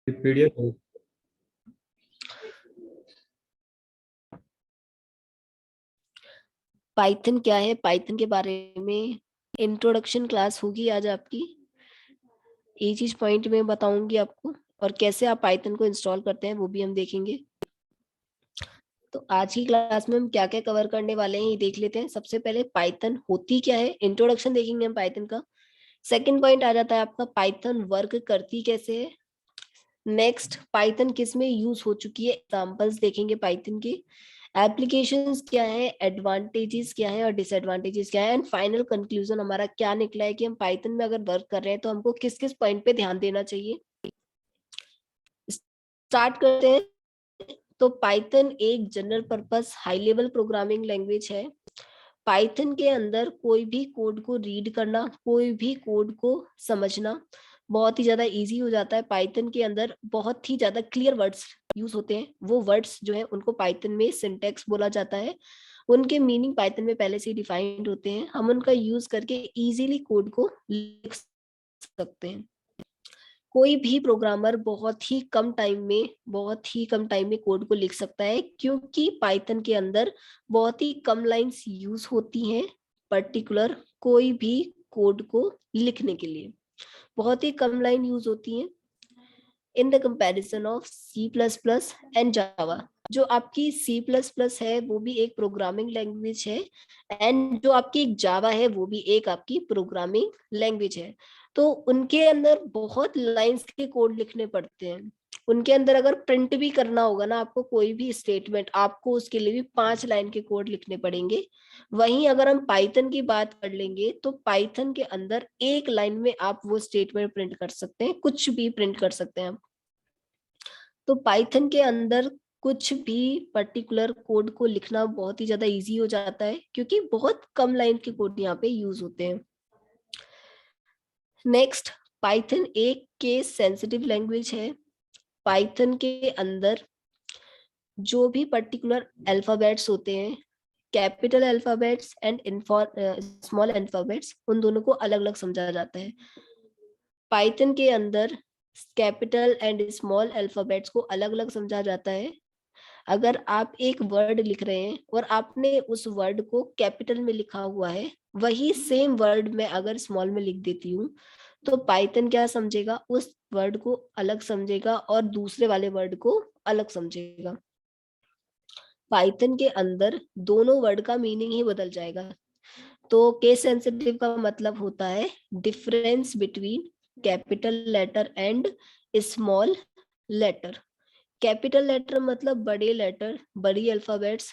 PDF. Python क्या है, Python के बारे में इंट्रोडक्शन क्लास होगी आज आपकी। ये चीज पॉइंट में बताऊंगी आपको, और कैसे आप पाइथन को इंस्टॉल करते हैं वो भी हम देखेंगे। तो आज की क्लास में हम क्या क्या कवर करने वाले हैं ये देख लेते हैं। सबसे पहले पाइथन होती क्या है, इंट्रोडक्शन देखेंगे हम पाइथन का। सेकंड पॉइंट आ जाता है आपका पाइथन वर्क करती कैसे है। नेक्स्ट, पाइथन किस में यूज हो चुकी है, एग्जांपल्स देखेंगे पाइथन के। एप्लीकेशंस क्या है, एडवांटेजेस क्या है और डिसएडवांटेजेस क्या है, एंड फाइनल कंक्लूजन हमारा क्या निकला है कि हम पाइथन में अगर वर्क कर रहे हैं तो हमको किस किस पॉइंट पे ध्यान देना चाहिए। स्टार्ट करते हैं। तो पाइथन एक general purpose high level programming language है। पाइथन के अंदर कोई भी कोड को रीड करना, कोई भी कोड को समझना बहुत ही ज्यादा इजी हो जाता है। पाइथन के अंदर बहुत ही ज्यादा क्लियर वर्ड्स यूज होते हैं। वो वर्ड्स जो है उनको पाइथन में सिंटैक्स बोला जाता है। उनके मीनिंग पाइथन में पहले से ही डिफाइंड होते हैं। हम उनका यूज करके इजीली कोड को लिख सकते हैं। कोई भी प्रोग्रामर बहुत ही कम टाइम में कोड को लिख सकता है, क्योंकि पाइथन के अंदर बहुत ही कम लाइंस यूज होती हैं पर्टिकुलर कोई भी कोड को लिखने के लिए। बहुत ही कम लाइन यूज होती हैं in the comparison of C plus plus and Java. जो आपकी सी प्लस प्लस है वो भी एक प्रोग्रामिंग लैंग्वेज है, एंड जो आपकी एक जावा है वो भी एक आपकी प्रोग्रामिंग लैंग्वेज है। तो उनके अंदर बहुत लाइंस के कोड लिखने पड़ते हैं। उनके अंदर अगर प्रिंट भी करना होगा ना आपको कोई भी स्टेटमेंट, आपको उसके लिए भी 5 लाइन के कोड लिखने पड़ेंगे। वहीं अगर हम पाइथन की बात कर लेंगे तो पाइथन के अंदर 1 लाइन में आप वो स्टेटमेंट प्रिंट कर सकते हैं, कुछ भी प्रिंट कर सकते हैं। तो पाइथन के अंदर कुछ भी पर्टिकुलर कोड को लिखना बहुत ही ज्यादा इजी हो जाता है, क्योंकि बहुत कम लाइन के कोड यहाँ पे यूज होते हैं। नेक्स्ट, पाइथन एक केस सेंसिटिव लैंग्वेज है। पाइथन के अंदर जो भी पर्टिकुलर अल्फाबेट्स होते हैं, capital alphabets and small alphabets, उन दोनों को अलग अलग समझा जाता है। पाइथन के अंदर कैपिटल एंड स्मॉल अल्फाबेट्स को अलग अलग समझा जाता है। अगर आप एक वर्ड लिख रहे हैं और आपने उस वर्ड को कैपिटल में लिखा हुआ है, वही सेम वर्ड में अगर स्मॉल में लिख देती हूँ तो पाइथन क्या समझेगा, उस वर्ड को अलग समझेगा और दूसरे वाले वर्ड को अलग समझेगा। पाइथन के अंदर दोनों वर्ड का मीनिंग ही बदल जाएगा। तो केस सेंसिटिव का मतलब होता है difference between capital letter and small letter. Capital letter मतलब बड़े लेटर, बड़ी अल्फाबेट्स,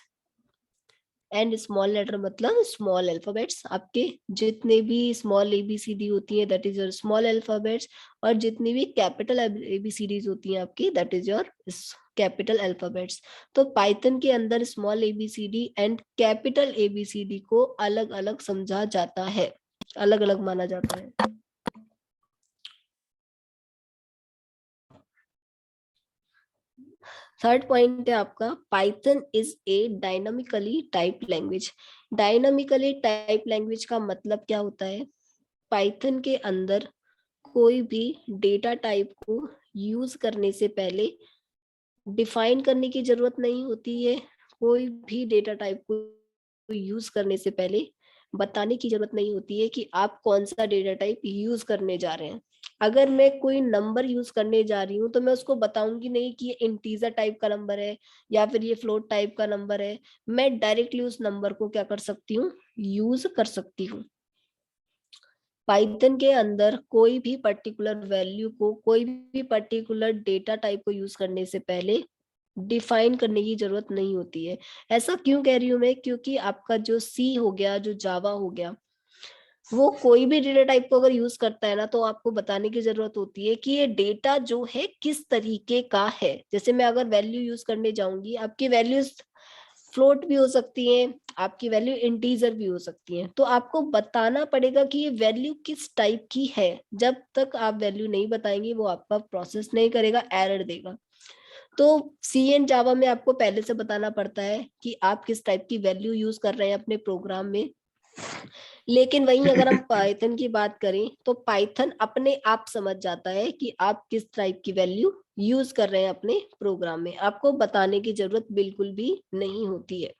एंड स्मॉल लेटर मतलब स्मॉल अल्फाबेट्स। आपके जितने भी स्मॉल एबीसीडी होती है that is your small alphabets, और जितनी भी कैपिटल एबीसीडीज होती हैं आपकी that is your capital alphabets. तो पाइथन के अंदर small A B C D and capital A B C D को अलग अलग समझा जाता है, अलग अलग माना जाता है। थर्ड पॉइंट है आपका Python is a dynamically type language. Dynamically type language का मतलब क्या होता है, पाइथन के अंदर कोई भी डेटा टाइप को यूज करने से पहले डिफाइन करने की जरूरत नहीं होती है। कोई भी डेटा टाइप को यूज करने से पहले बताने की जरूरत नहीं होती है कि आप कौन सा डेटा टाइप यूज करने जा रहे हैं। अगर मैं कोई नंबर यूज करने जा रही हूँ तो मैं उसको बताऊंगी नहीं कि ये इंटीजर टाइप का नंबर है या फिर ये फ्लोट टाइप का नंबर है। मैं डायरेक्टली उस नंबर को क्या कर सकती हूँ, यूज कर सकती हूँ। पाइथन के अंदर कोई भी पर्टिकुलर वैल्यू को, कोई भी पर्टिकुलर डेटा टाइप को यूज करने से पहले डिफाइन करने की जरूरत नहीं होती है। ऐसा क्यों कह रही हूँ मैं, क्योंकि आपका जो सी हो गया, जो जावा हो गया, वो कोई भी डेटा टाइप को अगर यूज करता है ना तो आपको बताने की जरूरत होती है कि ये डेटा जो है किस तरीके का है। जैसे मैं अगर वैल्यू यूज करने जाऊंगी, आपकी वैल्यूज फ्लोट भी हो सकती हैं, आपकी वैल्यू इंटीजर भी हो सकती हैं, तो आपको बताना पड़ेगा कि ये वैल्यू किस टाइप की है। जब तक आप वैल्यू नहीं बताएंगे वो आपका प्रोसेस नहीं करेगा, एरर देगा। तो सी एंड जावा में आपको पहले से बताना पड़ता है कि आप किस टाइप की वैल्यू यूज कर रहे हैं अपने प्रोग्राम में, लेकिन वहीं अगर हम पाइथन की बात करें तो पाइथन अपने आप समझ जाता है कि आप किस टाइप की वैल्यू यूज कर रहे हैं अपने प्रोग्राम में, आपको बताने की जरूरत बिल्कुल भी नहीं होती है।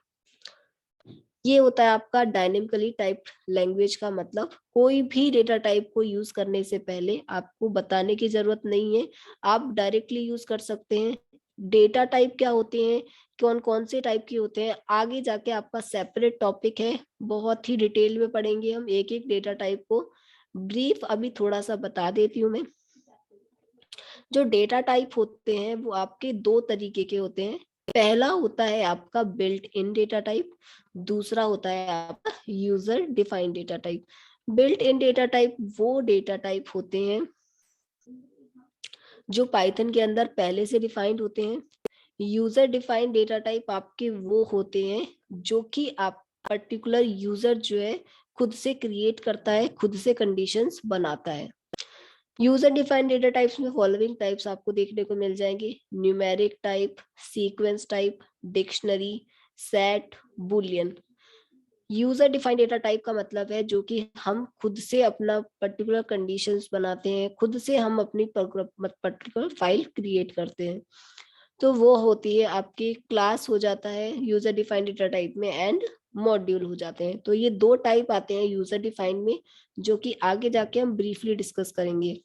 ये होता है आपका डायनेमिकली टाइप्ड लैंग्वेज का मतलब, कोई भी डेटा टाइप को यूज करने से पहले आपको बताने की जरूरत नहीं है, आप डायरेक्टली यूज कर सकते हैं। डेटा टाइप क्या होते हैं, कौन कौन से टाइप के होते हैं, आगे जाके आपका सेपरेट टॉपिक है, बहुत ही डिटेल में पढ़ेंगे हम एक एक डेटा टाइप को। ब्रीफ अभी थोड़ा सा बता देती हूँ मैं। जो डेटा टाइप होते हैं वो आपके दो तरीके के होते हैं। पहला होता है आपका बिल्ट इन डेटा टाइप, दूसरा होता है आपका user defined data type. Built in data type वो डेटा टाइप होते हैं जो पाइथन के अंदर पहले से डिफाइंड होते हैं। यूजर डिफाइंड डेटा टाइप आपके वो होते हैं जो कि आप पर्टिकुलर यूजर जो है खुद से क्रिएट करता है, खुद से कंडीशंस बनाता है। यूजर डिफाइंड डेटा टाइप्स में फॉलोइंग टाइप्स आपको देखने को मिल जाएंगे: numeric type, sequence type, dictionary, set, Boolean. User defined data type का मतलब है जो कि हम खुद से अपना पर्टिकुलर कंडीशंस बनाते हैं, खुद से हम अपनी पर्टिकुलर फाइल क्रिएट करते हैं। तो वो होती है आपकी क्लास हो जाता है यूजर डिफाइंड डेटा टाइप में, एंड मॉड्यूल हो जाते हैं। तो ये दो टाइप आते हैं यूजर डिफाइंड में, जो कि आगे जाके हम ब्रीफली डिस्कस करेंगे।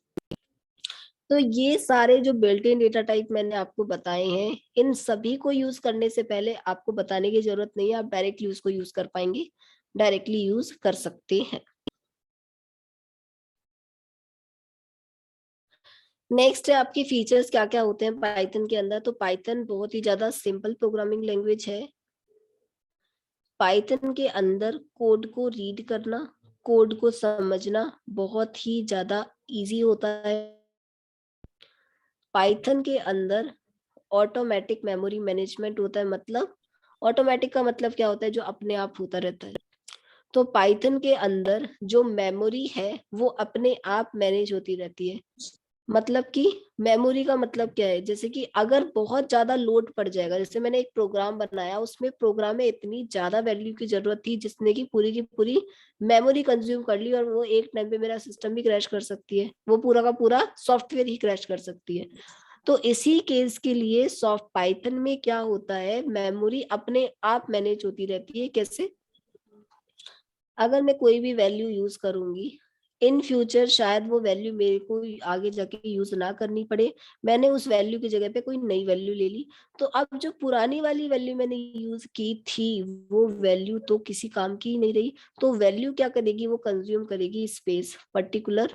तो ये सारे जो बिल्ट इन डेटा टाइप मैंने आपको बताए हैं, इन सभी को यूज करने से पहले आपको बताने की जरूरत नहीं है, आप डायरेक्टली उसको यूज कर पाएंगे, डायरेक्टली यूज कर सकते हैं। नेक्स्ट है आपकी फीचर्स क्या क्या होते हैं पाइथन के अंदर। तो पाइथन बहुत ही ज्यादा सिंपल प्रोग्रामिंग लैंग्वेज है। पाइथन के अंदर कोड को रीड करना, कोड को समझना बहुत ही ज्यादा इजी होता है। पाइथन के अंदर ऑटोमेटिक मेमोरी मैनेजमेंट होता है। मतलब ऑटोमेटिक का मतलब क्या होता है, जो अपने आप होता रहता है। तो पाइथन के अंदर जो मेमोरी है वो अपने आप मैनेज होती रहती है। मतलब कि मेमोरी का मतलब क्या है, जैसे कि अगर बहुत ज्यादा लोड पड़ जाएगा, जैसे मैंने एक प्रोग्राम बनाया, उसमें प्रोग्राम में इतनी ज्यादा वैल्यू की जरूरत थी जिसने की पूरी मेमोरी कंज्यूम कर ली, और वो एक टाइम पे मेरा सिस्टम भी क्रैश कर सकती है, वो पूरा का पूरा सॉफ्टवेयर ही क्रैश कर सकती है। तो इसी केस के लिए सॉफ्ट पाइथन में क्या होता है, मेमोरी अपने आप मैनेज होती रहती है। कैसे? अगर मैं कोई भी वैल्यू यूज करूंगी, इन फ्यूचर शायद वो वैल्यू मेरे को आगे जाके यूज ना करनी पड़े, मैंने उस वैल्यू की जगह पे कोई नई वैल्यू ले ली, तो अब जो पुरानी वाली वैल्यू मैंने यूज की थी वो वैल्यू तो किसी काम की ही नहीं रही। तो वैल्यू क्या करेगी, वो कंज्यूम करेगी स्पेस पर्टिकुलर,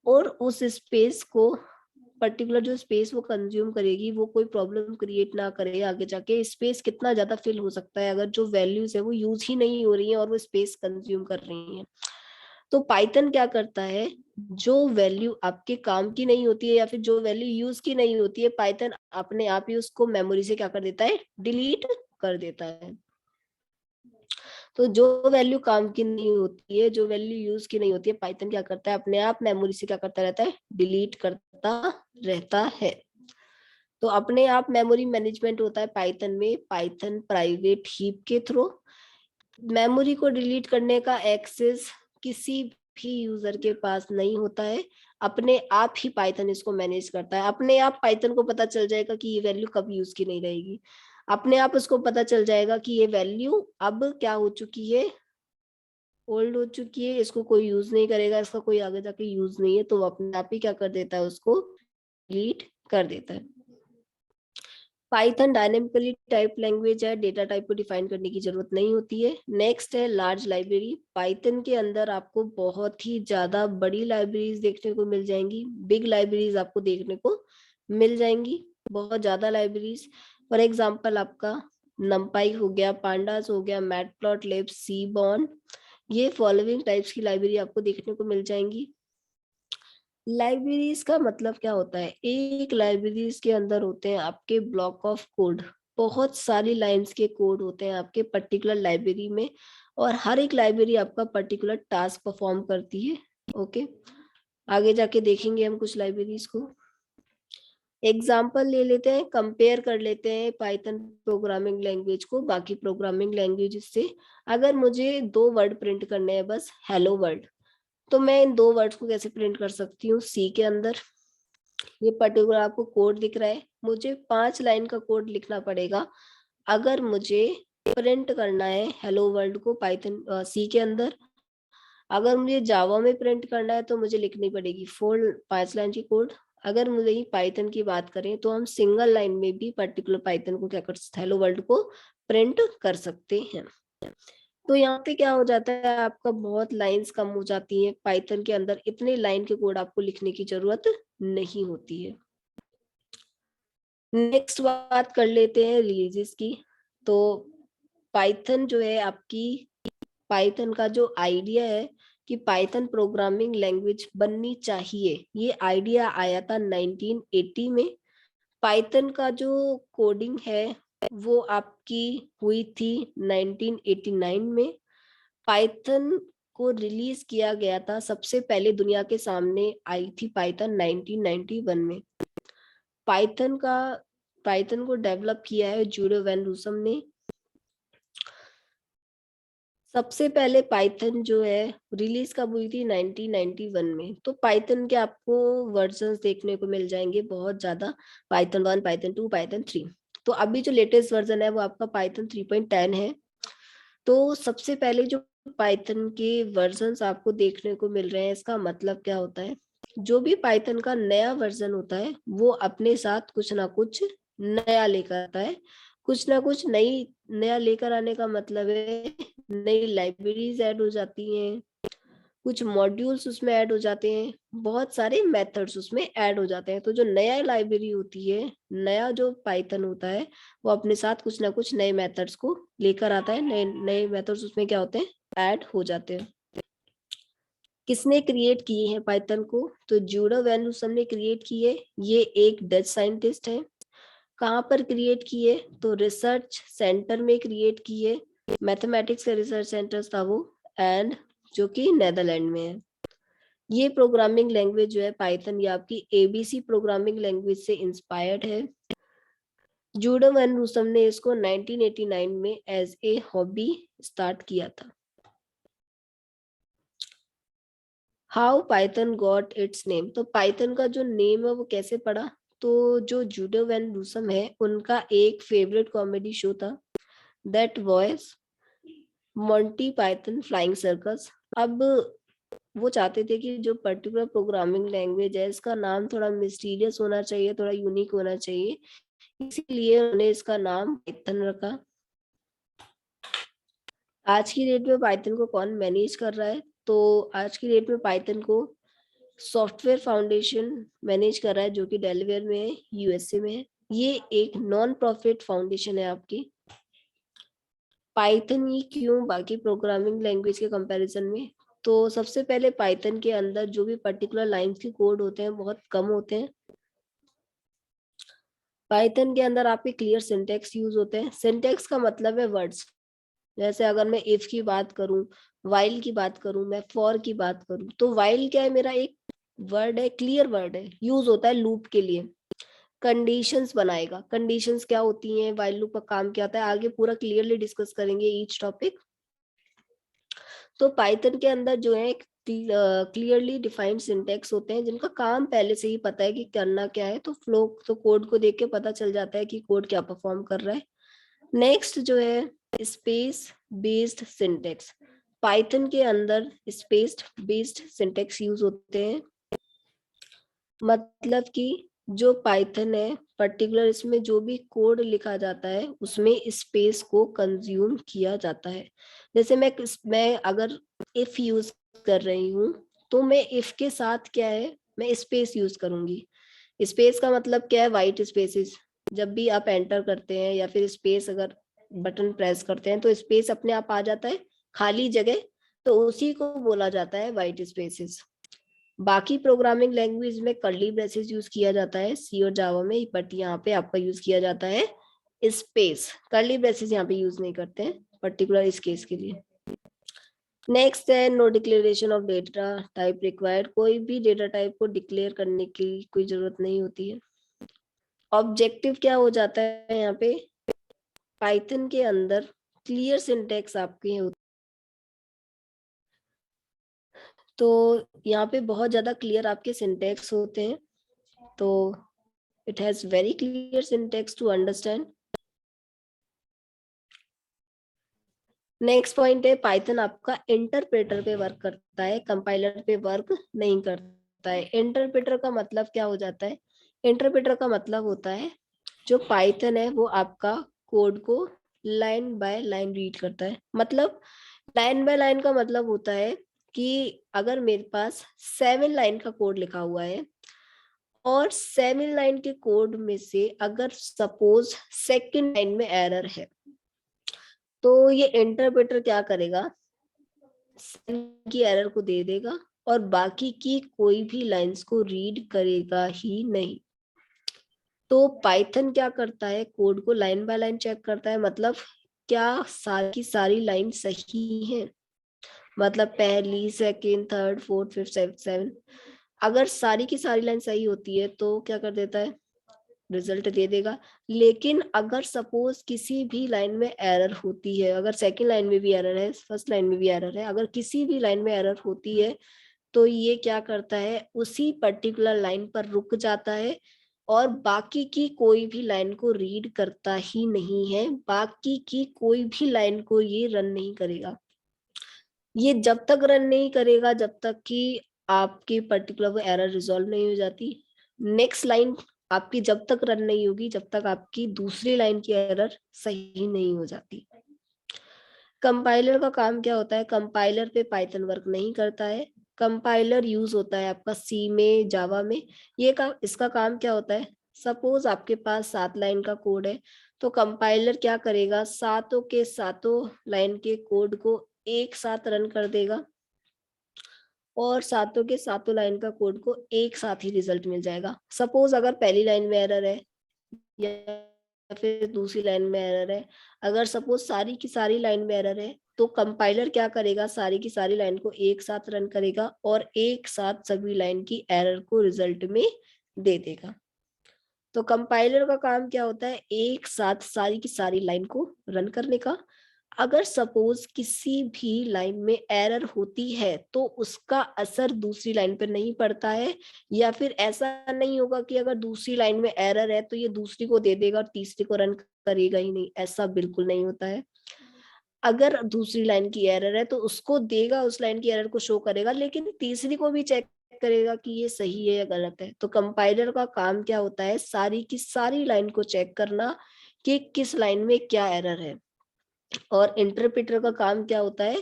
और उस स्पेस को पर्टिकुलर जो स्पेस वो कंज्यूम करेगी वो कोई प्रॉब्लम क्रिएट ना करे आगे जाके। स्पेस कितना ज्यादा फिल हो सकता है अगर जो वैल्यूज है वो यूज ही नहीं हो रही है और वो स्पेस कंज्यूम कर रही है। तो पाइथन क्या करता है, जो वैल्यू आपके काम की नहीं होती है या फिर जो वैल्यू यूज की नहीं होती है, पाइथन अपने आप ही उसको मेमोरी से क्या कर देता है, डिलीट कर देता है। तो जो वैल्यू काम की नहीं होती है, जो वैल्यू यूज की नहीं होती है, पाइथन क्या करता है, अपने आप मेमोरी से क्या करता रहता है, डिलीट करता रहता है। तो अपने आप मेमोरी मैनेजमेंट होता है पाइथन में, पाइथन प्राइवेट हीप के थ्रू। मेमोरी को डिलीट करने का एक्सेस किसी भी यूजर के पास नहीं होता है, अपने आप ही पाइथन इसको मैनेज करता है। अपने आप पाइथन को पता चल जाएगा कि ये वैल्यू कब यूज की नहीं रहेगी, अपने आप उसको पता चल जाएगा कि ये वैल्यू अब क्या हो चुकी है, ओल्ड हो चुकी है, इसको कोई यूज नहीं करेगा, इसका कोई आगे जाके यूज नहीं है, तो वो अपने आप ही क्या कर देता है, उसको डिलीट कर देता है। पाइथन डायनेमिकली टाइप लैंग्वेज है, डेटा टाइप को डिफाइन करने की जरूरत नहीं होती है। नेक्स्ट है लार्ज लाइब्रेरी। पाइथन के अंदर आपको बहुत ही ज्यादा बड़ी लाइब्रेरीज देखने को मिल जाएंगी, बिग लाइब्रेरीज आपको देखने को मिल जाएंगी, बहुत ज्यादा लाइब्रेरीज। फॉर एग्जाम्पल आपका नमपाई हो गया, पांडास हो गया, मैटप्लॉटलिब, सीबॉर्न, ये फॉलोइंग टाइप्स की लाइब्रेरी आपको देखने को मिल जाएंगी। लाइब्रेरीज का मतलब क्या होता है, एक लाइब्रेरीज के अंदर होते हैं आपके ब्लॉक ऑफ कोड, बहुत सारी लाइंस के कोड होते हैं आपके पर्टिकुलर लाइब्रेरी में, और हर एक लाइब्रेरी आपका पर्टिकुलर टास्क परफॉर्म करती है। ओके, आगे जाके देखेंगे हम कुछ लाइब्रेरीज को। एग्जाम्पल ले लेते हैं, कंपेयर कर लेते हैं पाइथन प्रोग्रामिंग लैंग्वेज को बाकी प्रोग्रामिंग लैंग्वेज से। अगर मुझे 2 वर्ड प्रिंट करने हैं, बस हेलो वर्ल्ड, तो मैं इन 2 वर्ड्स को कैसे प्रिंट कर सकती हूँ? सी के अंदर ये पर्टिकुलर आपको कोड दिख रहा है, मुझे 5 लाइन का कोड लिखना पड़ेगा अगर मुझे प्रिंट करना है हेलो वर्ल्ड को पाइथन सी के अंदर। अगर मुझे जावा में प्रिंट करना है तो मुझे लिखनी पड़ेगी 5 लाइन की कोड। अगर मुझे ही पाइथन की बात करें तो हम सिंगल लाइन में भी पर्टिकुलर पाइथन को क्या कर सकते, हेलो वर्ल्ड को प्रिंट कर सकते हैं। तो यहाँ पे क्या हो जाता है, आपका बहुत लाइंस कम हो जाती हैं पाइथन के अंदर, इतने लाइन के कोड आपको लिखने की जरूरत नहीं होती है। नेक्स्ट बात कर लेते हैं रिलीजेस की। तो पाइथन जो है आपकी, पाइथन का जो आइडिया है कि पाइथन प्रोग्रामिंग लैंग्वेज बननी चाहिए, ये आइडिया आया था 1980 में। पाइथन का जो कोडिंग है वो आपकी हुई थी 1989 में। पाइथन को रिलीज किया गया था, सबसे पहले दुनिया के सामने आई थी पाइथन 1991 में। पाइथन का पाइथन को डेवलप किया है जूडो वैन रूसम ने। सबसे पहले पाइथन जो है रिलीज कब हुई थी? 1991 में। तो पाइथन के आपको वर्जन्स देखने को मिल जाएंगे बहुत ज्यादा, पाइथन 1, पाइथन 2, पाइथन 3। तो अभी जो लेटेस्ट वर्जन है वो आपका पाइथन 3.10 है। तो सबसे पहले जो पाइथन के वर्जन्स आपको देखने को मिल रहे हैं, इसका मतलब क्या होता है? जो भी पाइथन का नया वर्जन होता है वो अपने साथ कुछ ना कुछ नया लेकर आता है। कुछ ना कुछ नया लेकर आने का मतलब है नई लाइब्रेरीज ऐड हो जाती हैं, कुछ मॉड्यूल्स उसमें ऐड हो जाते हैं, बहुत सारे मेथड्स उसमें ऐड हो जाते हैं। तो जो नया लाइब्रेरी होती है, नया जो पाइथन होता है, वो अपने साथ कुछ ना कुछ नए मेथड्स को लेकर आता है। नए नए मेथड्स उसमें क्या होते हैं? ऐड हो जाते हैं। किसने क्रिएट किए हैं पाइथन को? तो जूडो वैन रूसम ने क्रिएट किए। ये एक डच साइंटिस्ट है। कहाँ पर क्रिएट किए? तो रिसर्च सेंटर में क्रिएट किए। मैथमेटिक्स का रिसर्च सेंटर था वो, एंड जो कि नेदरलैंड में है। ये प्रोग्रामिंग लैंग्वेज जो है पाइथन, ये आपकी एबीसी प्रोग्रामिंग लैंग्वेज से इंस्पायर्ड है। जूडो वैन रूसम ने इसको 1989 में एज ए हॉबी स्टार्ट किया था। How Python got its name? तो पाइथन का जो नेम है वो कैसे पड़ा? तो जो जूडो वैन रूसम है उनका एक फेवरेट कॉमेडी शो था, that voice Monty Python flying circus. अब वो चाहते थे कि जो पर्टिकुलर प्रोग्रामिंग लैंग्वेज है इसका नाम थोड़ा मिस्टीरियस होना चाहिए, थोड़ा यूनिक होना चाहिए, इसीलिए उन्होंने इसका नाम पाइथन रखा। आज की डेट में पाइथन को कौन मैनेज कर रहा है? तो आज की डेट में पाइथन को सॉफ्टवेयर फाउंडेशन मैनेज कर रहा है, जो कि डेलावेयर में है, यूएसए में है। ये एक नॉन प्रॉफिट फाउंडेशन है आपकी। पाइथन ही क्यों बाकी प्रोग्रामिंग लैंग्वेज के कंपैरिजन में? तो सबसे पहले पाइथन के अंदर जो भी पर्टिकुलर लाइंस के कोड होते हैं बहुत कम होते हैं। पाइथन के अंदर आपके क्लियर सिंटेक्स यूज होते हैं। सिंटेक्स का मतलब है वर्ड्स। जैसे अगर मैं इफ की बात करूं, वाइल की बात करूं, मैं फॉर की बात करूं, तो वाइल क्या है? मेरा एक वर्ड है, क्लियर वर्ड है, यूज होता है लूप के लिए। कंडीशंस बनाएगा। कंडीशंस क्या होती हैं, व्हाइल लूप का काम क्या होता है, आगे पूरा क्लियरली डिस्कस करेंगे ईच टॉपिक। तो पाइथन के अंदर जो है क्लियरली डिफाइंड सिंटेक्स होते हैं जिनका काम पहले से ही पता है कि करना क्या है, तो फ्लो तो कोड को देख के पता चल जाता है कि कोड क्या परफॉर्म कर रहा है। नेक्स्ट जो है स्पेस बेस्ड सिंटेक्स। पाइथन के अंदर स्पेस बेस्ड सिंटेक्स यूज होते हैं, मतलब कि जो पाइथन है पर्टिकुलर, इसमें जो भी कोड लिखा जाता है उसमें स्पेस को कंज्यूम किया जाता है। जैसे मैं अगर इफ यूज कर रही हूँ तो मैं इफ के साथ क्या है, मैं स्पेस यूज करूंगी। स्पेस का मतलब क्या है? White spaces. जब भी आप एंटर करते हैं या फिर स्पेस अगर बटन प्रेस करते हैं तो स्पेस अपने आप आ जाता है, खाली जगह, तो उसी को बोला जाता है वाइट स्पेसेस। बाकी प्रोग्रामिंग लैंग्वेज में कर्ली ब्रेसेस यूज किया जाता है, सी और जावा में, बट यहाँ पे आपका यूज किया जाता है स्पेस। कर्ली ब्रेसेस यहाँ पे यूज नहीं करते हैं पर्टिकुलर इस केस के लिए। नेक्स्ट है no declaration of data type required. कोई भी डेटा टाइप को डिक्लेयर करने की कोई जरूरत नहीं होती है। ऑब्जेक्टिव क्या हो जाता है यहाँ पे, पाइथन के अंदर क्लियर सिंटेक्स आपके होते, तो यहाँ पे बहुत ज्यादा क्लियर आपके सिंटेक्स होते हैं, तो it has very clear syntax to understand. Next point है, पाइथन आपका इंटरप्रेटर पे वर्क करता है, कंपाइलर पे वर्क नहीं करता है। इंटरप्रेटर का मतलब क्या हो जाता है, इंटरप्रेटर का मतलब होता है जो पाइथन है वो आपका कोड को लाइन बाय लाइन रीड करता है। मतलब लाइन बाय लाइन का मतलब होता है कि अगर मेरे पास 7 लाइन का कोड लिखा हुआ है और 7 लाइन के कोड में से अगर सपोज सेकंड लाइन में एरर है, तो ये इंटरप्रेटर क्या करेगा, की एरर को दे देगा और बाकी की कोई भी लाइंस को रीड करेगा ही नहीं। तो पाइथन क्या करता है, कोड को लाइन बाय लाइन चेक करता है, मतलब क्या सारी की सारी लाइन सही है, मतलब पहली second third fourth fifth seven, अगर सारी की सारी लाइन सही होती है तो क्या कर देता है, रिजल्ट दे देगा। लेकिन अगर सपोज किसी भी लाइन में एरर होती है, अगर सेकंड लाइन में भी एरर है, फर्स्ट लाइन में भी एरर है, अगर किसी भी लाइन में एरर होती है तो ये क्या करता है, उसी पर्टिकुलर लाइन पर रुक जाता है और बाकी की कोई भी लाइन को रीड करता ही नहीं है, बाकी की कोई भी लाइन को ये रन नहीं करेगा। ये जब तक रन नहीं करेगा जब तक कि आपकी पर्टिकुलर वो एरर रिजॉल्व नहीं हो जाती। नेक्स्ट लाइन आपकी जब तक रन नहीं होगी जब तक आपकी दूसरी लाइन की एरर सही नहीं हो जाती। कंपाइलर का काम क्या होता है, कंपाइलर पे पाइथन वर्क नहीं करता है, कंपाइलर यूज होता है आपका सी में, जावा में। ये काम, इसका काम क्या होता है, सपोज आपके पास 7 लाइन का कोड है, तो कंपाइलर क्या करेगा, सातों के सातों लाइन के कोड को एक साथ रन कर देगा और सातों के सातों लाइन का कोड को एक साथ ही रिजल्ट मिल जाएगा। सपोज अगर पहली लाइन में एरर है या फिर दूसरी लाइन में एरर है, अगर सपोज सारी की सारी लाइन में एरर है तो कंपाइलर क्या करेगा, सारी की सारी लाइन को एक साथ रन करेगा और एक साथ सभी लाइन की एरर को रिजल्ट में दे देगा। तो कंपाइलर का काम क्या होता है, एक साथ सारी की सारी लाइन को रन करने का। अगर सपोज किसी भी लाइन में एरर होती है तो उसका असर दूसरी लाइन पर नहीं पड़ता है, या फिर ऐसा नहीं होगा कि अगर दूसरी लाइन में एरर है तो ये दूसरी को दे देगा और तीसरी को रन करेगा ही नहीं, ऐसा बिल्कुल नहीं होता है। अगर दूसरी लाइन की एरर है तो उसको देगा, उस लाइन की एरर को शो करेगा, लेकिन तीसरी को भी चेक करेगा कि ये सही है या गलत है। तो कंपाइलर का काम क्या होता है, सारी की सारी लाइन को चेक करना कि किस लाइन में क्या एरर है। और इंटरप्रेटर का काम क्या होता है,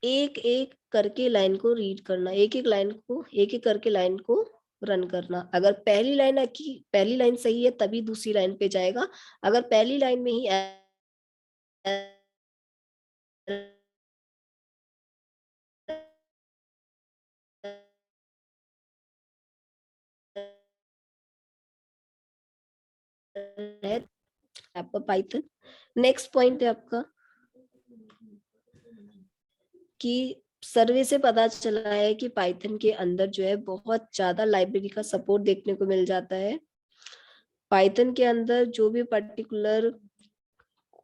एक एक करके लाइन को रीड करना, एक एक लाइन को एक एक करके लाइन को रन करना। अगर पहली लाइन सही है तभी दूसरी लाइन पे जाएगा, अगर पहली लाइन में ही है आपका पाइथन। नेक्स्ट पॉइंट है आपका कि सर्वे से पता चला है कि पाइथन के अंदर जो है बहुत ज्यादा लाइब्रेरी का सपोर्ट देखने को मिल जाता है। पाइथन के अंदर जो भी पर्टिकुलर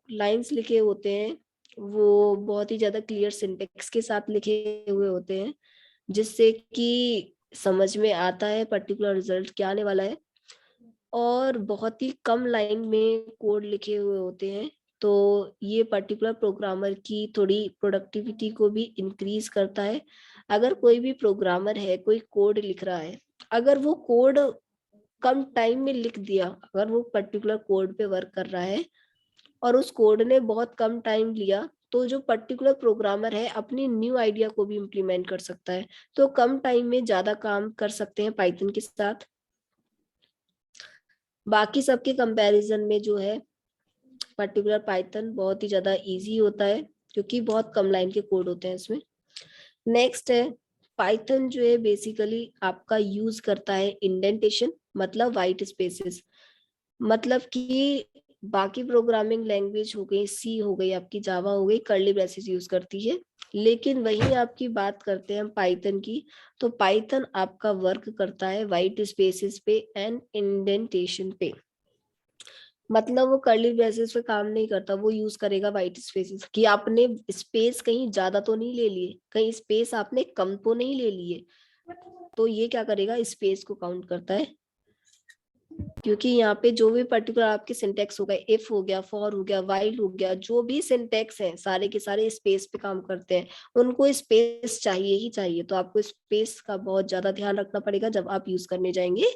लाइंस लिखे होते हैं वो बहुत ही ज्यादा क्लियर सिंटेक्स के साथ लिखे हुए होते हैं, जिससे कि समझ में आता है पर्टिकुलर रिजल्ट क्या आने वाला है। और बहुत ही कम लाइन में कोड लिखे हुए होते हैं, तो ये पर्टिकुलर प्रोग्रामर की थोड़ी प्रोडक्टिविटी को भी इंक्रीज करता है। अगर कोई भी प्रोग्रामर है, कोई कोड लिख रहा है, अगर वो कोड कम टाइम में लिख दिया, अगर वो पर्टिकुलर कोड पे वर्क कर रहा है और उस कोड ने बहुत कम टाइम लिया, तो जो पर्टिकुलर प्रोग्रामर है अपनी न्यू आइडिया को भी इम्प्लीमेंट कर सकता है, तो कम टाइम में ज्यादा काम कर सकते हैं पाइथन के साथ। बाकी सबके कंपैरिजन में जो है पर्टिकुलर पाइथन बहुत ही ज्यादा इजी होता है, क्योंकि बहुत कम लाइन के कोड होते हैं इसमें। नेक्स्ट है, पाइथन जो है बेसिकली आपका यूज करता है इंडेंटेशन, मतलब वाइट स्पेसेस। मतलब कि बाकी प्रोग्रामिंग लैंग्वेज हो गई, सी हो गई, आपकी जावा हो गई, कर्ली ब्रेसेस यूज करती है, लेकिन वहीं आपकी बात करते हैं हम पाइथन की, तो पाइथन आपका वर्क करता है वाइट स्पेसेस पे एंड इंडेंटेशन पे। मतलब वो कर्ली ब्रेसेस पे काम नहीं करता, वो यूज करेगा वाइट स्पेसेस कि आपने स्पेस कहीं ज्यादा तो नहीं ले लिए, कहीं स्पेस आपने कम तो नहीं ले लिए, तो ये क्या करेगा, स्पेस को काउंट करता है। क्योंकि यहाँ पे जो भी पर्टिकुलर आपके सिंटेक्स हो गए, इफ हो गया, फॉर हो गया, वाइल हो गया, जो भी सिंटेक्स है सारे के सारे स्पेस पे काम करते हैं, उनको स्पेस चाहिए ही चाहिए। तो आपको स्पेस का बहुत ज्यादा ध्यान रखना पड़ेगा जब आप यूज करने जाएंगे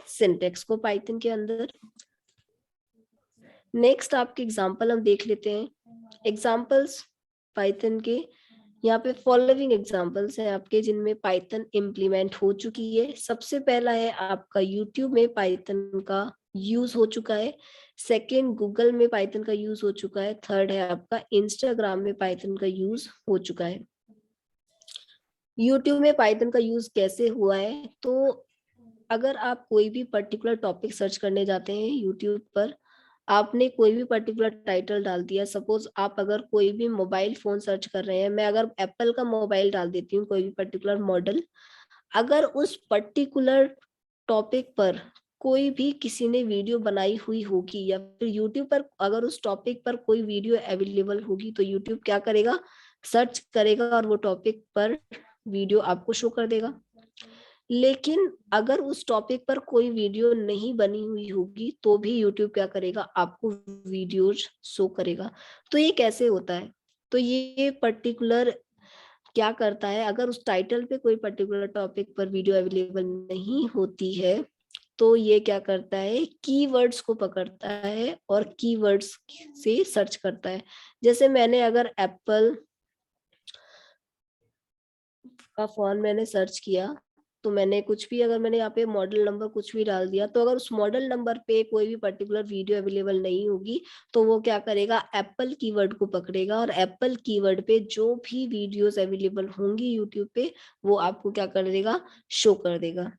सिंटेक्स को पाइथन के अंदर। नेक्स्ट आपके एग्जाम्पल हम देख लेते हैं। एग्जाम्पल्स पाइथन के, यहाँ पे फॉलोइंग एग्जांपल्स हैं आपके जिनमें पाइथन इम्प्लीमेंट हो चुकी है। सबसे पहला है आपका यूट्यूब में पाइथन का यूज हो चुका है, सेकंड गूगल में पाइथन का यूज हो चुका है, थर्ड है आपका इंस्टाग्राम में पाइथन का यूज हो चुका है। यूट्यूब में पाइथन का यूज कैसे हुआ है, तो अगर आप कोई भी पर्टिकुलर टॉपिक सर्च करने जाते हैं यूट्यूब पर, आपने कोई भी पर्टिकुलर टाइटल डाल दिया, सपोज आप अगर कोई भी मोबाइल फोन सर्च कर रहे हैं, मैं अगर एप्पल का मोबाइल डाल देती हूँ कोई भी पर्टिकुलर मॉडल, अगर उस पर्टिकुलर टॉपिक पर कोई भी किसी ने वीडियो बनाई हुई होगी या फिर यूट्यूब पर अगर उस टॉपिक पर कोई वीडियो अवेलेबल होगी, तो यूट्यूब क्या करेगा, सर्च करेगा और वो टॉपिक पर वीडियो आपको शो कर देगा। लेकिन अगर उस टॉपिक पर कोई वीडियो नहीं बनी हुई होगी तो भी यूट्यूब क्या करेगा, आपको वीडियोज शो करेगा। तो ये कैसे होता है, तो ये पर्टिकुलर क्या करता है, अगर उस टाइटल पे कोई पर्टिकुलर टॉपिक पर वीडियो अवेलेबल नहीं होती है, तो ये क्या करता है, कीवर्ड्स को पकड़ता है और कीवर्ड्स से सर्च करता है। जैसे मैंने अगर एप्पल का फोन मैंने सर्च किया, तो मैंने कुछ भी अगर मैंने यहाँ पे मॉडल नंबर कुछ भी डाल दिया, तो अगर उस मॉडल नंबर पे कोई भी पर्टिकुलर वीडियो अवेलेबल नहीं होगी, तो वो क्या करेगा, एप्पल कीवर्ड को पकड़ेगा और एप्पल कीवर्ड पे जो भी वीडियोस अवेलेबल होंगी यूट्यूब पे, वो आपको क्या कर देगा, शो कर देगा।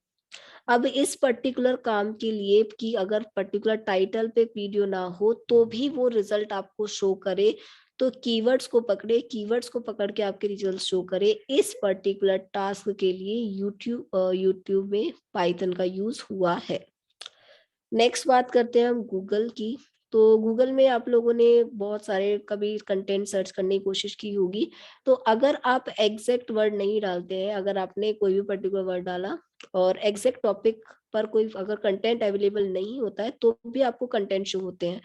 अब इस पर्टिकुलर काम के लिए कि अगर पर्टिकुलर टाइटल पे वीडियो ना हो तो भी वो रिजल्ट आपको शो करे, तो कीवर्ड्स को पकड़े, कीवर्ड्स को पकड़ के आपके रिजल्ट शो करे, इस पर्टिकुलर टास्क के लिए यूट्यूब में पाइथन का यूज हुआ है। नेक्स्ट बात करते हैं हम गूगल की। तो गूगल में आप लोगों ने बहुत सारे कभी कंटेंट सर्च करने की कोशिश की होगी, तो अगर आप एग्जैक्ट वर्ड नहीं डालते हैं, अगर आपने कोई भी पर्टिकुलर वर्ड डाला और एग्जैक्ट टॉपिक पर कोई अगर कंटेंट अवेलेबल नहीं होता है, तो भी आपको कंटेंट शो होते हैं।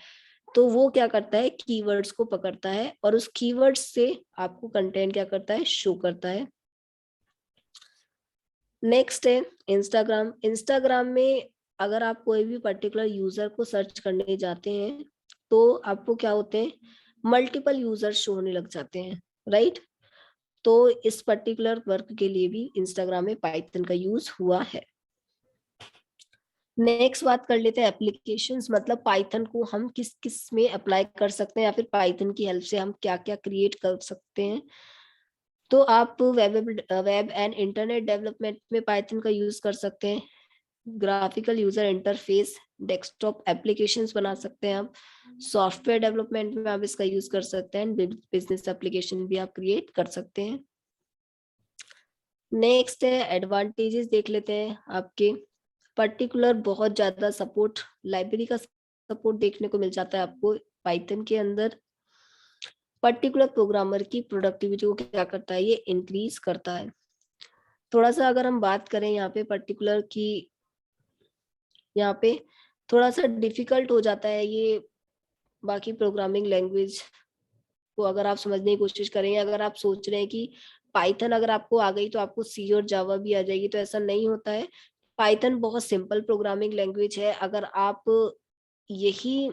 तो वो क्या करता है, कीवर्ड्स को पकड़ता है और उस कीवर्ड्स से आपको कंटेंट क्या करता है, शो करता है। नेक्स्ट है इंस्टाग्राम। इंस्टाग्राम में अगर आप कोई भी पर्टिकुलर यूजर को सर्च करने जाते हैं, तो आपको क्या होते हैं, मल्टीपल यूजर शो होने लग जाते हैं, राइट। तो इस पर्टिकुलर वर्क के लिए भी इंस्टाग्राम में पाइथन का यूज हुआ है। नेक्स्ट बात कर लेते हैं एप्लीकेशंस, मतलब पाइथन को हम किस किस में अप्लाई कर सकते हैं या फिर पाइथन की हेल्प से हम क्या क्या क्रिएट कर सकते हैं। तो आप वेब एंड इंटरनेट डेवलपमेंट में पाइथन का यूज कर सकते हैं, graphical user interface desktop applications बना सकते हैं आप, सॉफ्टवेयर डेवलपमेंट में आप इसका यूज कर सकते हैं, बिजनेस एप्लीकेशन भी आप क्रिएट कर सकते हैं। नेक्स्ट है एडवांटेजेस देख लेते हैं आपके। पर्टिकुलर बहुत ज्यादा सपोर्ट, लाइब्रेरी का सपोर्ट देखने को मिल जाता है आपको पाइथन के अंदर। पर्टिकुलर प्रोग्रामर की प्रोडक्टिविटी को क्या करता है, ये इंक्रीज करता है। थोड़ा सा अगर हम बात करें यहाँ पे पर्टिकुलर की, यहाँ पे थोड़ा सा डिफिकल्ट हो जाता है ये बाकी प्रोग्रामिंग लैंग्वेज को अगर आप समझने की कोशिश करें, अगर आप सोच रहे हैं कि पाइथन अगर आपको आ गई तो आपको सी और जावा भी आ जाएगी, तो ऐसा नहीं होता है। पाइथन बहुत सिंपल प्रोग्रामिंग लैंग्वेज है। अगर आप यही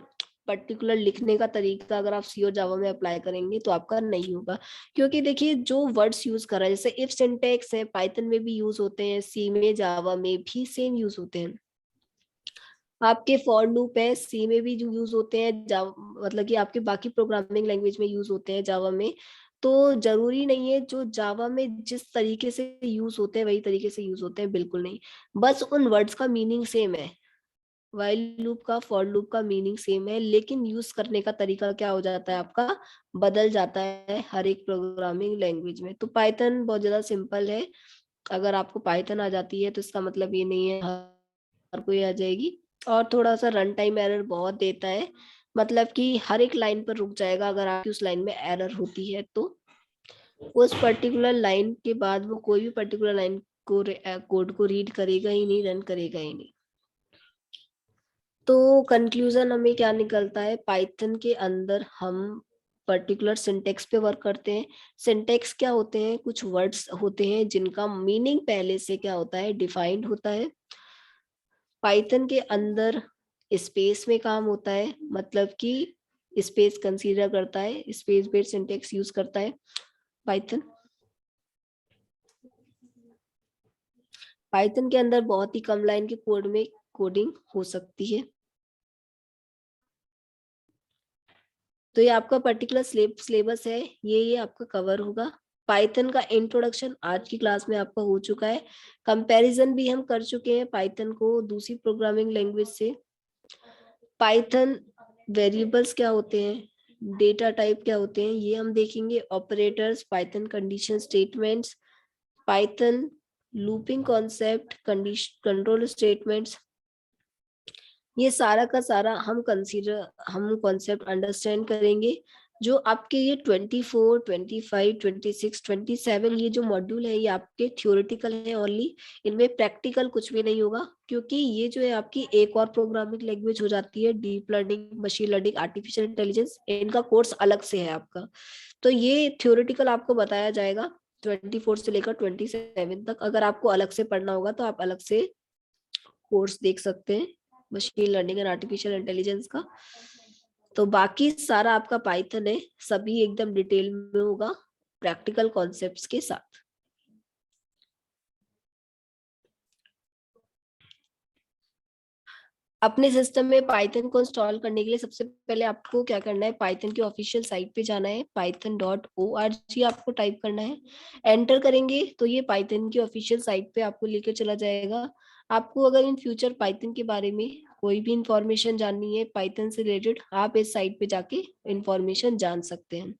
पर्टिकुलर लिखने का तरीका अगर आप सी और जावा में अप्लाई करेंगे तो आपका नहीं होगा। क्योंकि देखिए जो वर्ड्स यूज कर रहा है, जैसे इफ सिंटेक्स है पाइथन में भी यूज होते हैं, सी में जावा में भी सेम यूज होते हैं। आपके फॉर लूप है सी में भी जो यूज होते हैं, जावा मतलब कि आपके बाकी प्रोग्रामिंग लैंग्वेज में यूज होते हैं, जावा में। तो जरूरी नहीं है जो जावा में जिस तरीके से यूज होते हैं वही तरीके से यूज होते हैं, बिल्कुल नहीं। बस उन वर्ड्स का मीनिंग सेम है, वाइल लूप का फॉर लूप का मीनिंग सेम है, लेकिन यूज करने का तरीका क्या हो जाता है आपका, बदल जाता है हर एक प्रोग्रामिंग लैंग्वेज में। तो पाइथन बहुत ज्यादा सिंपल है। अगर आपको पाइथन आ जाती है तो इसका मतलब ये नहीं है हर कोई आ जाएगी। और थोड़ा सा रन टाइम एरर बहुत देता है, मतलब कि हर एक लाइन पर रुक जाएगा अगर आपकी उस लाइन में एरर होती है तो उस पर्टिकुलर लाइन के बाद वो कोई भी पर्टिकुलर लाइन को कोड को रीड करेगा ही नहीं, रन करेगा ही नहीं। तो कंक्लूजन हमें क्या निकलता है, पाइथन के अंदर हम पर्टिकुलर सिंटेक्स पे वर्क करते हैं। सिंटेक्स क्या होते हैं, कुछ वर्ड्स होते हैं जिनका मीनिंग पहले से क्या होता है, डिफाइंड होता है। पाइथन के अंदर स्पेस में काम होता है, मतलब कि स्पेस कंसीडर करता है, स्पेस बेस्ड सिंटेक्स यूज करता है पाइथन। पाइथन के अंदर बहुत ही कम लाइन के कोड में कोडिंग हो सकती है। तो ये आपका पर्टिकुलर सिलेबस है, ये आपका कवर होगा। पाइथन का इंट्रोडक्शन आज की क्लास में आपका हो चुका है। कंपैरिजन भी हम कर चुके हैं पाइथन को दूसरी प्रोग्रामिंग लैंग्वेज से। पाइथन वेरिएबल्स क्या होते हैं, डेटा टाइप क्या होते हैं, ये हम देखेंगे। Operators, Python condition statements, Python looping concept, condition control statements, ये सारा का सारा हम कॉन्सेप्ट अंडरस्टैंड करेंगे। जो आपके ये 24, 25, 26, 27 ये जो मॉड्यूल है ये आपके थ्योरेटिकल है ओनली, इनमें प्रैक्टिकल कुछ भी नहीं होगा, क्योंकि ये जो है आपकी एक और प्रोग्रामिंग लैंग्वेज हो जाती है, deep learning, machine learning, artificial intelligence, इनका कोर्स अलग से है आपका। तो ये थ्योरेटिकल आपको बताया जाएगा 24 से लेकर 27 तक। अगर आपको अलग से पढ़ना होगा तो आप अलग से कोर्स देख सकते हैं machine learning and artificial intelligence का। तो बाकी सारा आपका पाइथन है, सभी एकदम डिटेल में होगा प्रैक्टिकल कॉन्सेप्ट्स के साथ। अपने सिस्टम में पाइथन को इंस्टॉल करने के लिए सबसे पहले आपको क्या करना है, पाइथन की ऑफिशियल साइट पे जाना है, python.org आपको टाइप करना है। एंटर करेंगे तो ये पाइथन की ऑफिशियल साइट पे आपको लेकर चला जाएगा। आपको अगर इन फ्यूचर पाइथन के बारे में कोई भी इंफॉर्मेशन जाननी है पाइथन से रिलेटेड, आप इस साइट पे जाके इंफॉर्मेशन जान सकते हैं।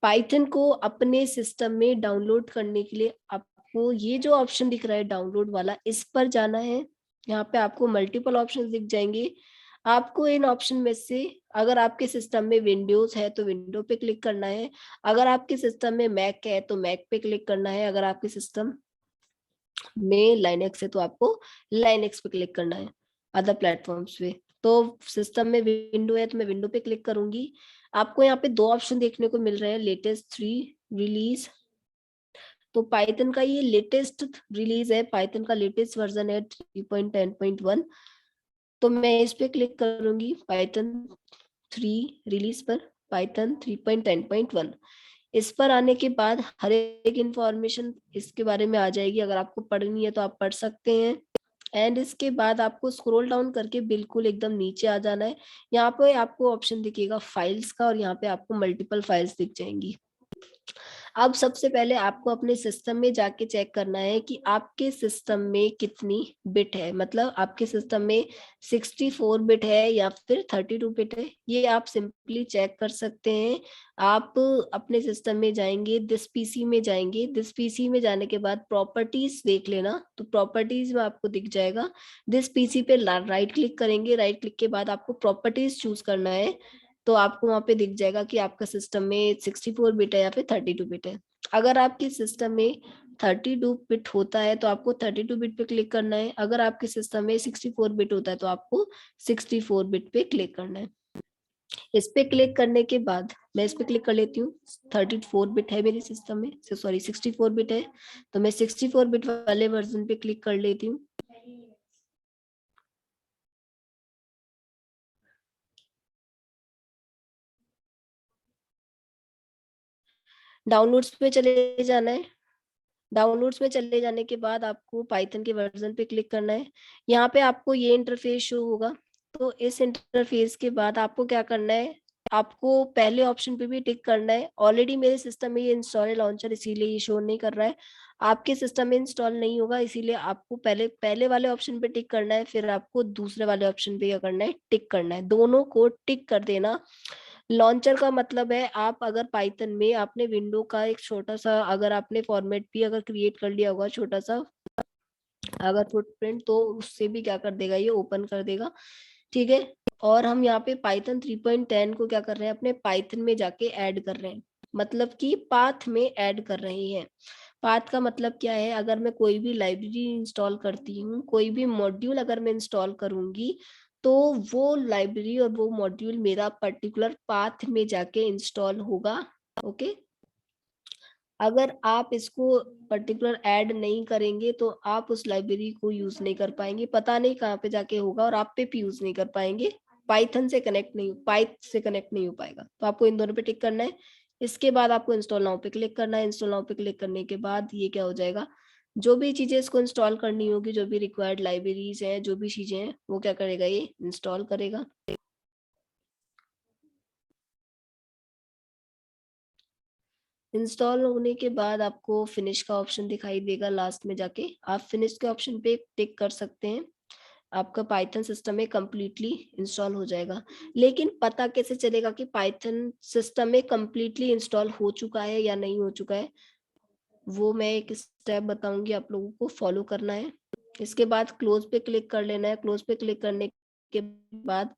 पाइथन को अपने सिस्टम में डाउनलोड करने के लिए आपको ये जो ऑप्शन दिख रहा है डाउनलोड वाला, इस पर जाना है। यहाँ पे आपको मल्टीपल ऑप्शन दिख जाएंगे। आपको इन ऑप्शन में से अगर आपके सिस्टम में विंडोज है तो विंडो पे क्लिक करना है, अगर आपके सिस्टम में मैक है तो मैक पे क्लिक करना है, अगर आपके सिस्टम में लाइनेक्स है तो आपको लाइनेक्स पे क्लिक करना है, अदर प्लेटफॉर्म्स पे। तो सिस्टम में विंडो है तो मैं विंडो पे क्लिक करूंगी। आपको यहाँ पे दो ऑप्शन देखने को मिल रहे हैं, लेटेस्ट 3 रिलीज। तो पाइथन का ये लेटेस्ट रिलीज है, पाइथन का लेटेस्ट वर्जन है 3.10.1। तो मैं इस पे क्लिक करूंगी पाइथन 3 रिलीज पर, पाइथन 3.10.1। इस पर आने के बाद हर एक इंफॉर्मेशन इसके बारे में आ जाएगी, अगर आपको पढ़नी है तो आप पढ़ सकते हैं। एंड इसके बाद आपको स्क्रॉल डाउन करके बिल्कुल एकदम नीचे आ जाना है। यहाँ पे आपको ऑप्शन दिखेगा फाइल्स का, और यहाँ पे आपको मल्टीपल फाइल्स दिख जाएंगी। अब सबसे पहले आपको अपने सिस्टम में जाके चेक करना है कि आपके सिस्टम में कितनी बिट है, मतलब आपके सिस्टम में 64 बिट है या फिर 32 बिट है, ये आप सिंपली चेक कर सकते हैं। आप अपने सिस्टम में जाएंगे, दिस पीसी में जाएंगे, दिस पीसी में जाने के बाद प्रॉपर्टीज देख लेना, तो प्रॉपर्टीज में आपको दिख जाएगा। दिस पीसी पे राइट क्लिक करेंगे, राइट क्लिक के बाद आपको प्रॉपर्टीज चूज करना है। तो आपको वहां पे दिख जाएगा कि आपका सिस्टम में 64 बिट है या फिर 32 बिट है। अगर आपके सिस्टम में 32 बिट होता है तो आपको 32 बिट पे क्लिक करना है, अगर आपके सिस्टम में 64 बिट होता है तो आपको 64 बिट पे क्लिक करना है। इस पे क्लिक करने के बाद मैं इस पे क्लिक कर लेती हूँ, 34 बिट है मेरे सिस्टम में, सॉरी 64 बिट है, तो मैं 64 बिट वाले वर्जन पे क्लिक कर लेती हूँ। डाउनलोड्स पे चले जाना है। डाउनलोड्स में चले जाने के बाद आपको पाइथन के वर्जन पे क्लिक करना है। यहाँ पे आपको ये इंटरफेस शो होगा। तो इस इंटरफेस के बाद आपको क्या करना है, आपको पहले ऑप्शन पे भी टिक करना है। ऑलरेडी मेरे सिस्टम में ये इंस्टॉल है लॉन्चर, इसीलिए ये शो नहीं कर रहा है। आपके सिस्टम में इंस्टॉल नहीं होगा, इसीलिए आपको पहले पहले वाले ऑप्शन पे टिक करना है, फिर आपको दूसरे वाले ऑप्शन पे क्या करना है, टिक करना है। दोनों को टिक कर देना। लॉन्चर का मतलब है, आप अगर पाइथन में आपने विंडो का एक छोटा सा, अगर आपने फॉर्मेट भी अगर क्रिएट कर लिया होगा छोटा सा, अगर फुटप्रिंट तो उससे भी क्या कर देगा, ये ओपन कर देगा, ठीक है। और हम यहाँ पे पाइथन 3.10 को क्या कर रहे हैं, अपने पाइथन में जाके ऐड कर रहे हैं, मतलब कि पाथ में ऐड कर रहे हैं। पाथ का मतलब क्या है, अगर मैं कोई भी लाइब्रेरी इंस्टॉल करती हूँ, कोई भी मॉड्यूल अगर मैं इंस्टॉल करूंगी, तो वो लाइब्रेरी और वो मॉड्यूल मेरा पर्टिकुलर पाथ में जाके इंस्टॉल होगा। ओके, अगर आप इसको पर्टिकुलर ऐड नहीं करेंगे तो आप उस लाइब्रेरी को यूज नहीं कर पाएंगे, पता नहीं कहाँ पे जाके होगा और आप पे भी यूज नहीं कर पाएंगे, पाइथन से कनेक्ट नहीं, पाइथ से कनेक्ट नहीं हो पाएगा। तो आपको इन दोनों पे टिक करना है। इसके बाद आपको इंस्टॉल नाउ पे क्लिक करना है। इंस्टॉल नाउ पे क्लिक करने के बाद ये क्या हो जाएगा, जो भी चीजें इसको इंस्टॉल करनी होगी, जो भी रिक्वायर्ड लाइब्रेरीज हैं, जो भी चीजें हैं, वो क्या करेगा, ये इंस्टॉल करेगा। इंस्टॉल होने के बाद आपको फिनिश का ऑप्शन दिखाई देगा, लास्ट में जाके आप फिनिश के ऑप्शन पे टिक कर सकते हैं। आपका पाइथन सिस्टम में कंप्लीटली इंस्टॉल हो जाएगा। लेकिन पता कैसे चलेगा कि पाइथन सिस्टम में कंप्लीटली इंस्टॉल हो चुका है या नहीं हो चुका है, वो मैं एक स्टेप बताऊंगी, आप लोगों को फॉलो करना है। इसके बाद क्लोज पे क्लिक कर लेना है। क्लोज पे क्लिक करने के बाद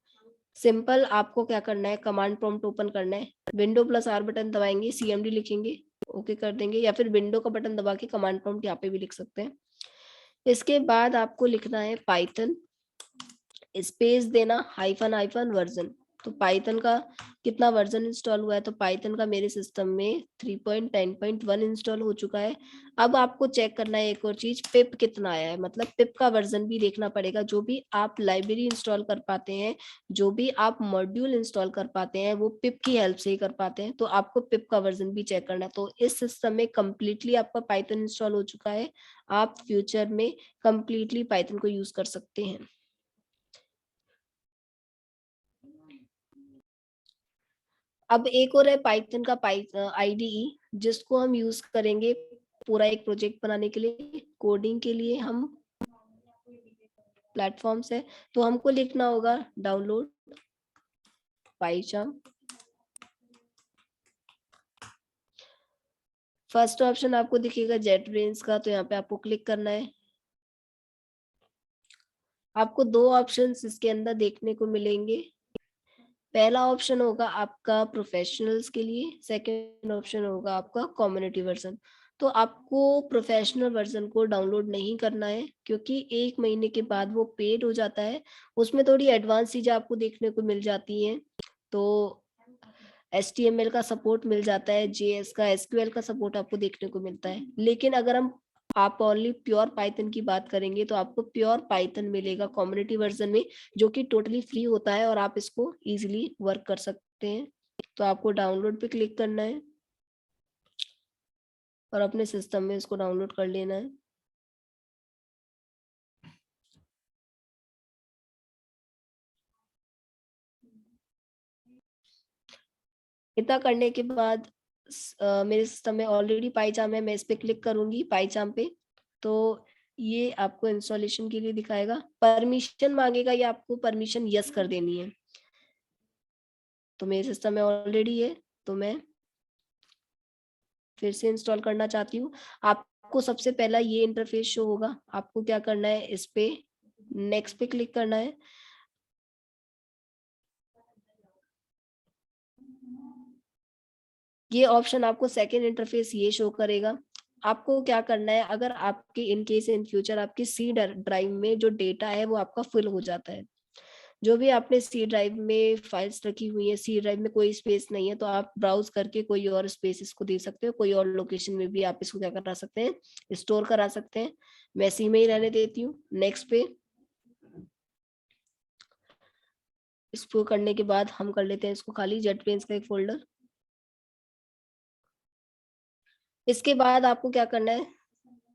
सिंपल आपको क्या करना है, कमांड प्रॉम्प्ट ओपन करना है, विंडो प्लस आर बटन दबाएंगे, सीएमडी लिखेंगे, ओके कर देंगे, या फिर विंडो का बटन दबा के कमांड प्रॉम्प्ट यहाँ पे भी लिख सकते हैं। इसके बाद आपको लिखना है पाइथन स्पेस देना हाइफन हाइफन वर्जन। तो पाइथन का कितना वर्जन इंस्टॉल हुआ है, तो पाइथन का मेरे सिस्टम में 3.10.1 इंस्टॉल हो चुका है। अब आपको चेक करना है एक और चीज, पिप कितना आया है, मतलब पिप का वर्जन भी देखना पड़ेगा। जो भी आप लाइब्रेरी इंस्टॉल कर पाते हैं, जो भी आप मॉड्यूल इंस्टॉल कर पाते हैं, वो पिप की हेल्प से ही कर पाते हैं। तो आपको पिप का वर्जन भी चेक करना है। तो इस सिस्टम में कंप्लीटली आपका पाइथन इंस्टॉल हो चुका है। आप फ्यूचर में कंप्लीटली पाइथन को यूज कर सकते हैं। अब एक और है पाइथन का आईडीई, जिसको हम यूज करेंगे पूरा एक प्रोजेक्ट बनाने के लिए, कोडिंग के लिए हम प्लेटफॉर्म्स है। तो हमको लिखना होगा डाउनलोड पाइचाम। फर्स्ट ऑप्शन आपको दिखेगा जेट ब्रेन्स का, तो यहाँ पे आपको क्लिक करना है। आपको दो ऑप्शंस इसके अंदर देखने को मिलेंगे। पहला ऑप्शन होगा आपका प्रोफेशनल्स के लिए, सेकंड ऑप्शन होगा आपका कम्युनिटी वर्जन। तो आपको प्रोफेशनल वर्जन को डाउनलोड नहीं करना है, क्योंकि 1 महीने के बाद वो पेड हो जाता है। उसमें थोड़ी एडवांस चीजें आपको देखने को मिल जाती हैं। तो HTML का सपोर्ट मिल जाता है, JS का, SQL का सपोर्ट आपको देखने को मिलता है। लेकिन अगर हम आप ओनली प्योर पाइथन की बात करेंगे, तो आपको प्योर पाइथन मिलेगा कम्युनिटी वर्जन में, जो कि टोटली फ्री होता है और आप इसको इजीली वर्क कर सकते हैं। तो आपको डाउनलोड पे क्लिक करना है और अपने सिस्टम में इसको डाउनलोड कर लेना है। इतना करने के बाद मेरे सिस्टम में ऑलरेडी पाइचाम है, मैं इस पे क्लिक करूंगी पाइचाम पे, तो ये आपको इंस्टॉलेशन के लिए दिखाएगा। परमिशन मांगेगा, ये आपको परमिशन यस कर देनी है। तो मेरे सिस्टम में ऑलरेडी है, तो मैं फिर से इंस्टॉल करना चाहती हूँ। आपको सबसे पहला ये इंटरफेस शो होगा। आपको क्या करना है, इस पे नेक्स्ट पे क्लिक करना है। ये ऑप्शन आपको सेकेंड इंटरफेस ये शो करेगा। आपको क्या करना है, अगर आपके इन केस इन फ्यूचर आपकी सी ड्राइव में जो डेटा है वो आपका फुल हो जाता है, जो भी आपने सी ड्राइव में फाइल्स रखी हुई है, सी ड्राइव में कोई स्पेस नहीं है, तो आप ब्राउज करके कोई और स्पेस इसको दे सकते हो, कोई और लोकेशन में भी आप इसको क्या करा सकते हैं, स्टोर करा सकते हैं। मैं सी में ही रहने देती हूँ। नेक्स्ट पे इसको करने के बाद हम कर लेते हैं इसको खाली, जेट पेन्स का एक फोल्डर। इसके बाद आपको क्या करना है,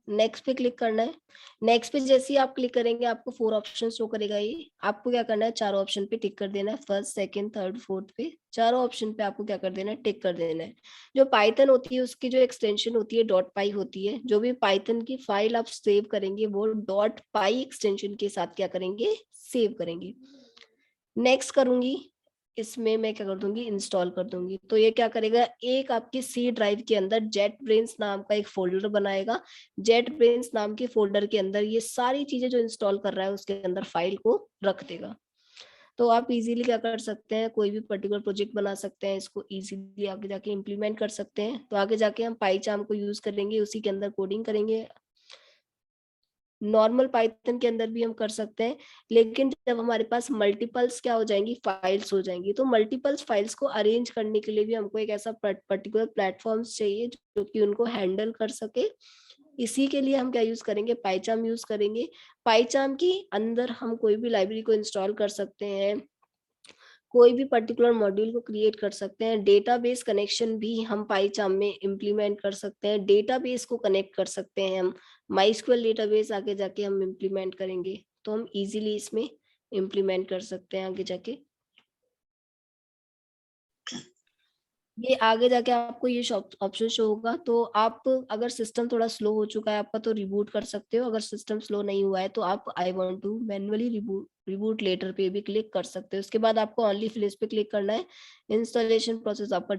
नेक्स्ट पे क्लिक करना है। नेक्स्ट पे जैसे ही आप क्लिक करेंगे, आपको 4 ऑप्शन शो करेगा। ये आपको क्या करना है, चारों ऑप्शन पे टिक कर देना है, फर्स्ट सेकंड थर्ड फोर्थ पे चारों ऑप्शन पे आपको क्या कर देना है, टिक कर देना है। जो पाइथन होती है उसकी जो एक्सटेंशन होती है डॉट पाई होती है। जो भी पाइथन की फाइल आप सेव करेंगे वो डॉट पाई एक्सटेंशन के साथ क्या करेंगे, सेव करेंगे। नेक्स्ट करूंगी। इसमें मैं क्या कर दूंगी, इंस्टॉल कर दूंगी। तो ये क्या करेगा, एक आपकी सी ड्राइव के अंदर जेट ब्रेन्स नाम का एक फोल्डर बनाएगा। जेट ब्रेन्स नाम के फोल्डर के अंदर ये सारी चीजें जो इंस्टॉल कर रहा है उसके अंदर फाइल को रख देगा। तो आप इजीली क्या कर सकते हैं, कोई भी पर्टिकुलर प्रोजेक्ट बना सकते हैं, इसको इजीली आगे जाके इम्प्लीमेंट कर सकते हैं। तो आगे जाके हम पाईचार्म को यूज करेंगे, उसी के अंदर कोडिंग करेंगे। नॉर्मल पाइथन के अंदर भी हम कर सकते हैं, लेकिन जब हमारे पास मल्टीपल्स क्या हो जाएंगी, फाइल्स हो जाएंगी, तो मल्टीपल्स फाइल्स को अरेंज करने के लिए भी हमको एक ऐसा पर्टिकुलर प्लेटफॉर्म चाहिए जो कि उनको हैंडल कर सके। इसी के लिए हम क्या यूज करेंगे, पाईचार्म यूज करेंगे। पाईचार्म के अंदर हम कोई भी लाइब्रेरी को इंस्टॉल कर सकते हैं, कोई भी पर्टिकुलर मॉड्यूल को क्रिएट कर सकते हैं। डेटाबेस कनेक्शन भी हम पाईचार्म में इम्प्लीमेंट कर सकते हैं, डेटाबेस को कनेक्ट कर सकते हैं हम। माइस्क्यूएल डेटाबेस आगे जाके हम इम्प्लीमेंट करेंगे, तो हम इजीली इसमें इम्प्लीमेंट कर सकते हैं आगे जाके। ये आगे जाके आपको ये ऑप्शन शो होगा, तो आप अगर सिस्टम थोड़ा स्लो हो चुका है आपका तो रिबूट कर सकते हो। अगर सिस्टम स्लो नहीं हुआ है तो आप I want to manually reboot later पे भी क्लिक कर सकते हो। उसके बाद आपको ओनली फिनिश पे क्लिक करना है। इंस्टॉलेशन प्रोसेस आपका